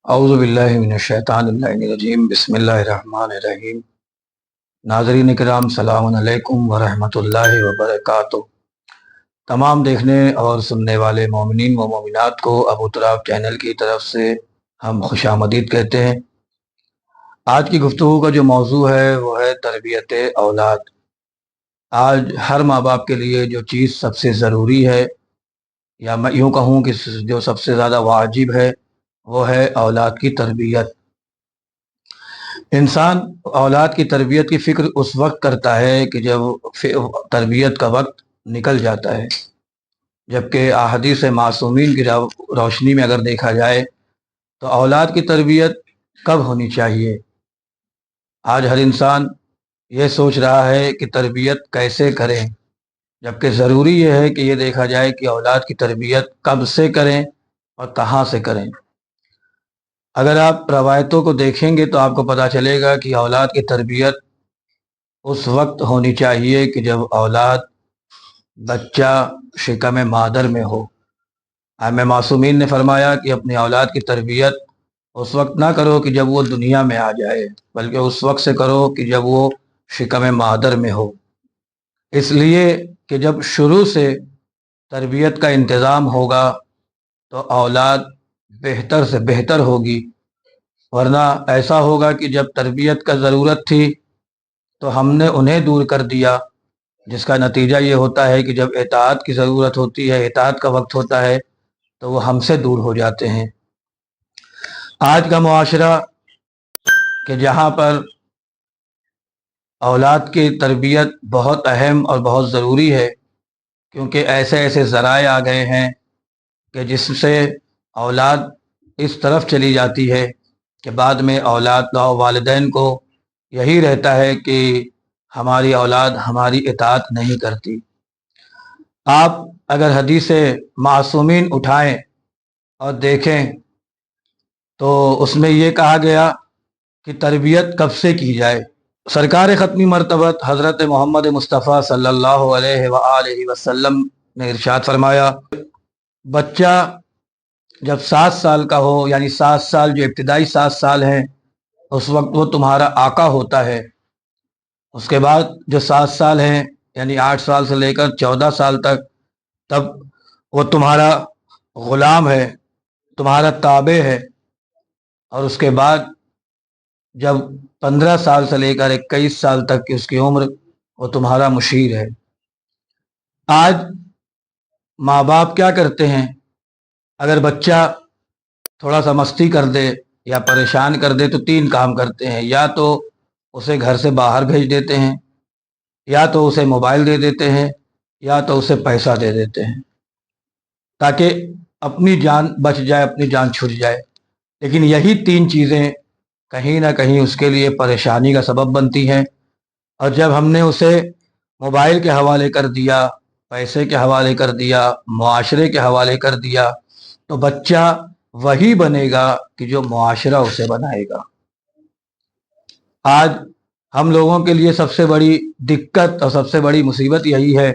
अऊज़ु बिल्लाहि मिनश्शैतानिर्रजीम बिस्मिल्लाहिर्रहमानिर्रहीम। नाज़रीन किराम, सलामुन अलैकुम व रहमतुल्लाहि व बरकातुहू। तमाम देखने और सुनने वाले मोमिनीन व मोमिनात को अबू तुराब चैनल की तरफ से हम खुशामदीद कहते हैं। आज की गुफ्तगू का जो मौजू है वो है तरबियत औलाद। आज हर माँ बाप के लिए जो चीज़ सबसे ज़रूरी है, या मैं यूँ कहूँ कि जो सबसे ज़्यादा वाजिब है, वो है औलाद की तरबियत। इंसान औलाद की तरबियत की फ़िक्र उस वक्त करता है कि जब तरबियत का वक्त निकल जाता है, जबकि अहादीस मासूमीन की रोशनी में अगर देखा जाए तो औलाद की तरबियत कब होनी चाहिए। आज हर इंसान ये सोच रहा है कि तरबियत कैसे करें, जबकि ज़रूरी यह है कि ये देखा जाए कि औलाद की तरबियत कब से करें और कहाँ से करें। अगर आप रवायतों को देखेंगे तो आपको पता चलेगा कि औलाद की तरबियत उस वक्त होनी चाहिए कि जब औलाद बच्चा शिकम मादर में हो। आइम्मा मासूमीन ने फरमाया कि अपनी औलाद की तरबियत उस वक्त ना करो कि जब वो दुनिया में आ जाए, बल्कि उस वक्त से करो कि जब वो शिकम मादर में हो। इसलिए कि जब शुरू से तरबियत का इंतज़ाम होगा तो औलाद बेहतर से बेहतर होगी, वरना ऐसा होगा कि जब तरबियत का ज़रूरत थी तो हमने उन्हें दूर कर दिया, जिसका नतीजा ये होता है कि जब इताअत की ज़रूरत होती है, इताअत का वक्त होता है, तो वो हमसे दूर हो जाते हैं। आज का मुआशरा कि जहाँ पर औलाद की तरबियत बहुत अहम और बहुत ज़रूरी है, क्योंकि ऐसे ऐसे ज़राए आ गए हैं कि जिससे औलाद इस तरफ चली जाती है कि बाद में औलाद वालिदैन को यही रहता है कि हमारी औलाद हमारी इताअत नहीं करती। आप अगर हदीस मासूमीन उठाएं और देखें तो उसमें ये कहा गया कि तरबियत कब से की जाए। सरकार ख़त्मी मरतबत हज़रत मोहम्मद मुस्तफ़ा सल्लल्लाहु अलैहि वसल्लम ने इरशाद फरमाया, बच्चा जब 7 साल का हो, यानी 7 साल जो इब्तिदाई 7 साल हैं, उस वक्त वो तुम्हारा आका होता है। उसके बाद जो 7 साल हैं, यानी 8 साल से लेकर 14 साल तक, तब वो तुम्हारा ग़ुलाम है, तुम्हारा ताबे है। और उसके बाद जब 15 साल से लेकर 21 साल तक की उसकी उम्र, वो तुम्हारा मुशीर है। आज माँ बाप क्या करते हैं, अगर बच्चा थोड़ा सा मस्ती कर दे या परेशान कर दे तो 3 काम करते हैं। या तो उसे घर से बाहर भेज देते हैं, या तो उसे मोबाइल दे देते हैं, या तो उसे पैसा दे देते हैं, ताकि अपनी जान बच जाए, अपनी जान छूट जाए। लेकिन यही 3 चीज़ें कहीं ना कहीं उसके लिए परेशानी का सबब बनती हैं। और जब हमने उसे मोबाइल के हवाले कर दिया, पैसे के हवाले कर दिया, मुआशरे के हवाले कर दिया, तो बच्चा वही बनेगा कि जो मुआशरा उसे बनाएगा। आज हम लोगों के लिए सबसे बड़ी दिक्कत और सबसे बड़ी मुसीबत यही है,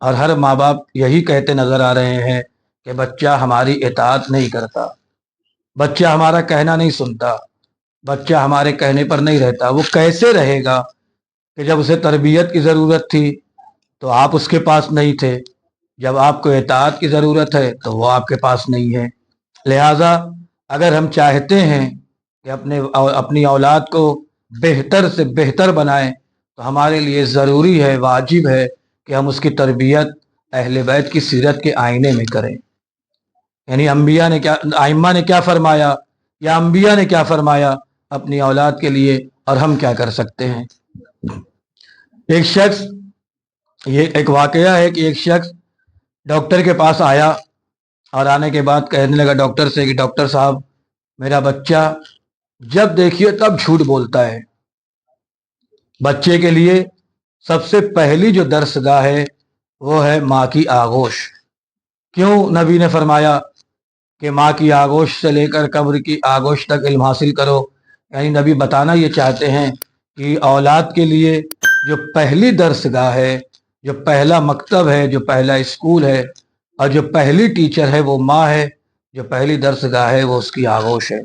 और हर माँ बाप यही कहते नज़र आ रहे हैं कि बच्चा हमारी इताअत नहीं करता, बच्चा हमारा कहना नहीं सुनता, बच्चा हमारे कहने पर नहीं रहता। वो कैसे रहेगा कि जब उसे तरबियत की ज़रूरत थी तो आप उसके पास नहीं थे, जब आपको इताअत की ज़रूरत है तो वो आपके पास नहीं है। लिहाजा अगर हम चाहते हैं कि अपनी औलाद को बेहतर से बेहतर बनाएं, तो हमारे लिए ज़रूरी है, वाजिब है कि हम उसकी तरबियत अहले बैत की सीरत के आईने में करें। यानी अम्बिया ने क्या, आइम्मा ने क्या फरमाया, या अम्बिया ने क्या फरमाया अपनी औलाद के लिए, और हम क्या कर सकते हैं। एक शख्स, ये एक वाकया है कि एक शख्स डॉक्टर के पास आया और आने के बाद कहने लगा डॉक्टर से कि डॉक्टर साहब, मेरा बच्चा जब देखिए तब झूठ बोलता है। बच्चे के लिए सबसे पहली जो दर्सगाह है वो है माँ की आगोश। क्यों नबी ने फरमाया कि माँ की आगोश से लेकर कब्र की आगोश तक इल्म हासिल करो। यानी नबी बताना ये चाहते हैं कि औलाद के लिए जो पहली दर्सगाह है, जो पहला मकतब है, जो पहला स्कूल है, और जो पहली टीचर है वो माँ है, जो पहली दर्सगाह है वो उसकी आगोश है।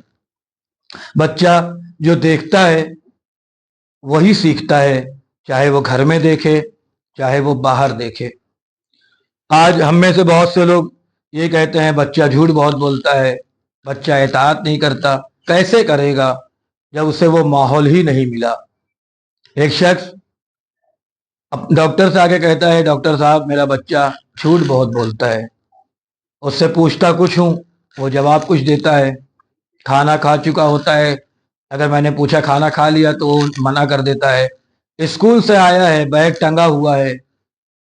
बच्चा जो देखता है वही सीखता है, चाहे वो घर में देखे चाहे वो बाहर देखे। आज हम में से बहुत से लोग ये कहते हैं बच्चा झूठ बहुत बोलता है, बच्चा इताअत नहीं करता। कैसे करेगा जब उसे वो माहौल ही नहीं मिला। एक शख्स डॉक्टर से आके कहता है, डॉक्टर साहब मेरा बच्चा झूठ बहुत बोलता है। उससे पूछता कुछ हूँ, वो जवाब कुछ देता है। खाना खा चुका होता है, अगर मैंने पूछा खाना खा लिया तो वो मना कर देता है। स्कूल से आया है, बैग टंगा हुआ है,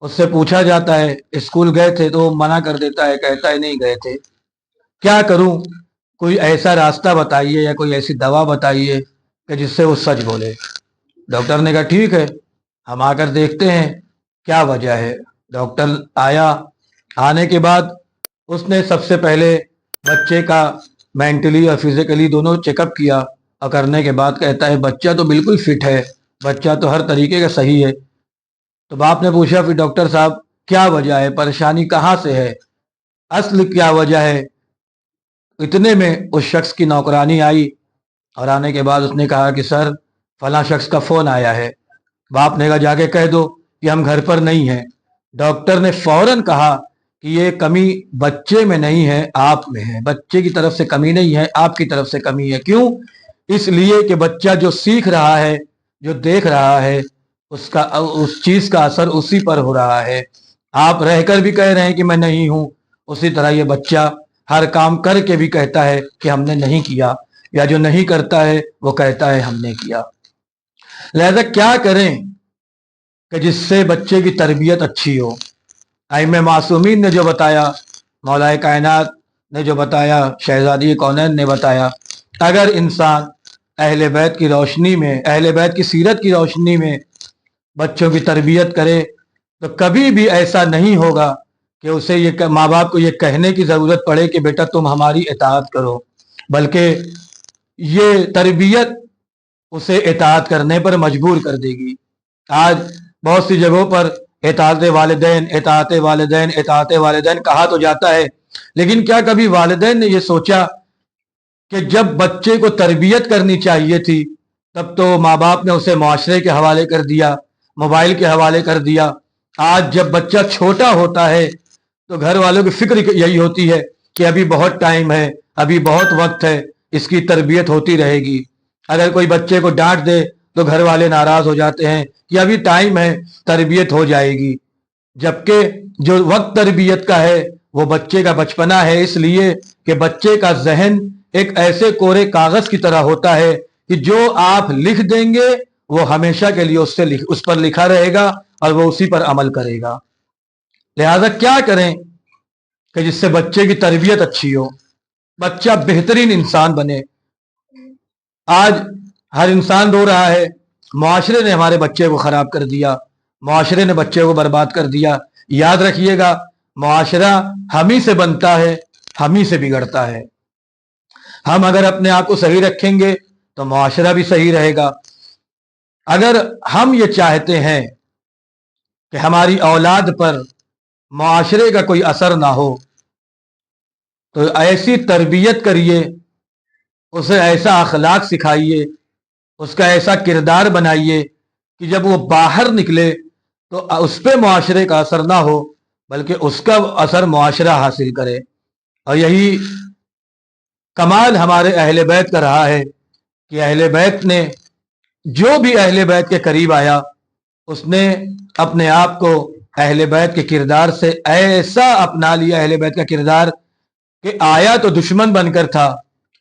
उससे पूछा जाता है स्कूल गए थे तो वो मना कर देता है, कहता है नहीं गए थे। क्या करूं? कोई ऐसा रास्ता बताइए या कोई ऐसी दवा बताइए कि जिससे वो सच बोले। डॉक्टर ने कहा ठीक है, हम आकर देखते हैं क्या वजह है। डॉक्टर आया। आने के बाद उसने सबसे पहले बच्चे का मेंटली और फिजिकली दोनों चेकअप किया, और करने के बाद कहता है बच्चा तो बिल्कुल फिट है, बच्चा तो हर तरीके का सही है। तो बाप ने पूछा फिर डॉक्टर साहब क्या वजह है, परेशानी कहाँ से है, असल क्या वजह है। इतने में उस शख्स की नौकरानी आई, और आने के बाद उसने कहा कि सर फला शख्स का फोन आया है। बाप ने कहा जाके कह दो कि हम घर पर नहीं हैं। डॉक्टर ने फौरन कहा कि ये कमी बच्चे में नहीं है, आप में है। बच्चे की तरफ से कमी नहीं है, आपकी तरफ से कमी है। क्यों? इसलिए कि बच्चा जो सीख रहा है, जो देख रहा है, उसका उस चीज का असर उसी पर हो रहा है। आप रहकर भी कह रहे हैं कि मैं नहीं हूं, उसी तरह ये बच्चा हर काम करके भी कहता है कि हमने नहीं किया, या जो नहीं करता है वो कहता है हमने किया। लिहाजा क्या करें कि जिससे बच्चे की तरबियत अच्छी हो। आइम मासूमीन ने जो बताया, मौलाए कायनात ने जो बताया, शहजादी कौनैन ने बताया, अगर इंसान अहले बैत की रोशनी में, अहले बैत की सीरत की रोशनी में बच्चों की तरबियत करे तो कभी भी ऐसा नहीं होगा कि उसे ये माँ बाप को ये कहने की ज़रूरत पड़े कि बेटा तुम हमारी इताअत करो, बल्कि ये तरबियत उसे इताअत करने पर मजबूर कर देगी। आज बहुत सी जगहों पर इताअत वालिदैन, इताअत वालिदैन, इताअत वालिदैन कहा तो जाता है, लेकिन क्या कभी वालिदैन ने यह सोचा कि जब बच्चे को तरबियत करनी चाहिए थी तब तो माँ बाप ने उसे मुआशरे के हवाले कर दिया, मोबाइल के हवाले कर दिया। आज जब बच्चा छोटा होता है तो घर वालों की फिक्र यही होती है कि अभी बहुत टाइम है, अभी बहुत वक्त है, इसकी तरबियत होती रहेगी। अगर कोई बच्चे को डांट दे तो घर वाले नाराज हो जाते हैं कि अभी टाइम है, तरबियत हो जाएगी। जबकि जो वक्त तरबियत का है वो बच्चे का बचपना है, इसलिए कि बच्चे का जहन एक ऐसे कोरे कागज की तरह होता है कि जो आप लिख देंगे वो हमेशा के लिए उस पर लिखा रहेगा और वो उसी पर अमल करेगा। लिहाजा क्या करें कि जिससे बच्चे की तरबियत अच्छी हो, बच्चा बेहतरीन इंसान बने। आज हर इंसान रो रहा है, मुआशरे ने हमारे बच्चे को खराब कर दिया, मुआशरे ने बच्चे को बर्बाद कर दिया। याद रखिएगा, मुआशरा हम ही से बनता है, हम ही से बिगड़ता है। हम अगर अपने आप को सही रखेंगे तो मुआशरा भी सही रहेगा। अगर हम ये चाहते हैं कि हमारी औलाद पर मुआशरे का कोई असर ना हो तो ऐसी तरबियत करिए, उसे ऐसा अखलाक सिखाइए, उसका ऐसा किरदार बनाइए कि जब वो बाहर निकले तो उस पर मुआशरे का असर ना हो, बल्कि उसका असर मुआशरा हासिल करे। और यही कमाल हमारे अहले बैत का रहा है कि अहले बैत ने, जो भी अहले बैत के करीब आया उसने अपने आप को अहले बैत के किरदार से ऐसा अपना लिया, अहले बैत का किरदार, कि आया तो दुश्मन बनकर था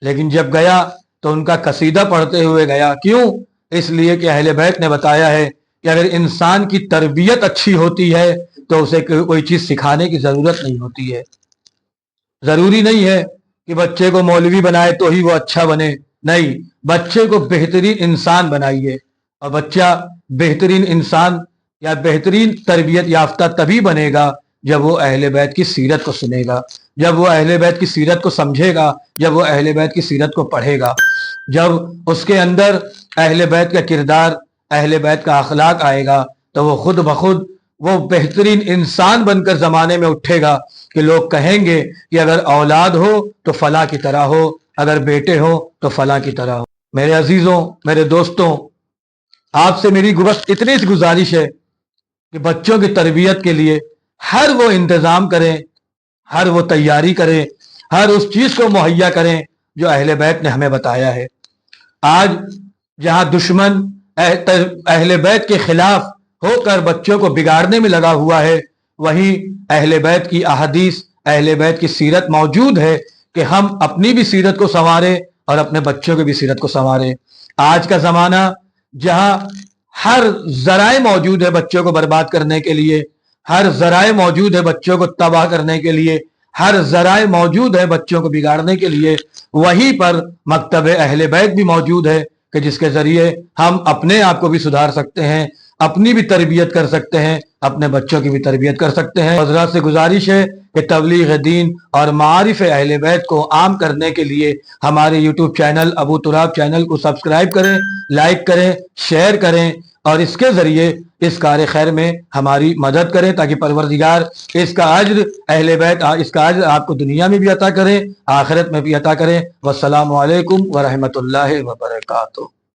लेकिन जब गया तो उनका कसीदा पढ़ते हुए गया। क्यों? इसलिए कि अहले बैत ने बताया है कि अगर इंसान की तरबियत अच्छी होती है तो उसे कोई चीज सिखाने की जरूरत नहीं होती है। जरूरी नहीं है कि बच्चे को मौलवी बनाए तो ही वो अच्छा बने, नहीं, बच्चे को बेहतरीन इंसान बनाइए। और बच्चा बेहतरीन इंसान या बेहतरीन तरबियत याफ्ता तभी बनेगा जब वो अहले बैत की सीरत को सुनेगा, जब वो अहले बैत की सीरत को समझेगा, जब वो अहले बैत की सीरत को पढ़ेगा, जब उसके अंदर अहले बैत का किरदार, अहले बैत का अखलाक आएगा तो वो खुद ब खुद वो बेहतरीन इंसान बनकर जमाने में उठेगा कि लोग कहेंगे कि अगर औलाद हो तो फला की तरह हो, اگر بیٹے ہو تو فلاں کی طرح ہو۔ میرے عزیزوں، میرے دوستوں، آپ سے میری بس اتنی سی گزارش ہے کہ بچوں کی تربیت کے لیے ہر وہ انتظام کریں، ہر وہ تیاری کریں، ہر اس چیز کو مہیا کریں جو اہل بیت نے ہمیں بتایا ہے۔ آج جہاں دشمن اہل بیت کے خلاف ہو کر بچوں کو بگاڑنے میں لگا ہوا ہے، وہیں اہل بیت کی احادیث، اہل بیت کی سیرت موجود ہے کہ ہم اپنی بھی سیرت کو سنواریں اور اپنے بچوں کی بھی سیرت کو سنواریں۔ آج کا زمانہ جہاں ہر ذرائع موجود ہے بچوں کو برباد کرنے کے لیے، ہر ذرائع موجود ہے بچوں کو تباہ کرنے کے لیے، ہر ذرائع موجود ہے بچوں کو بگاڑنے کے لیے، وہیں پر مکتب اہل بیت بھی موجود ہے کہ جس کے ذریعے ہم اپنے آپ کو بھی سدھار سکتے ہیں، اپنی بھی تربیت کر سکتے ہیں، اپنے بچوں کی بھی تربیت کر سکتے ہیں۔ حضرات سے گزارش ہے کہ تبلیغ دین اور معارف اہل بیت کو عام کرنے کے لیے ہمارے یوٹیوب چینل ابو تراب چینل کو سبسکرائب کریں، لائک کریں، شیئر کریں اور اس کے ذریعے اس کار خیر میں ہماری مدد کریں تاکہ پروردگار اس کا اجر اہل بیت اس کا اجر آپ کو دنیا میں بھی عطا کریں، آخرت میں بھی عطا کریں۔ والسلام علیکم ورحمۃ اللہ وبرکاتہ۔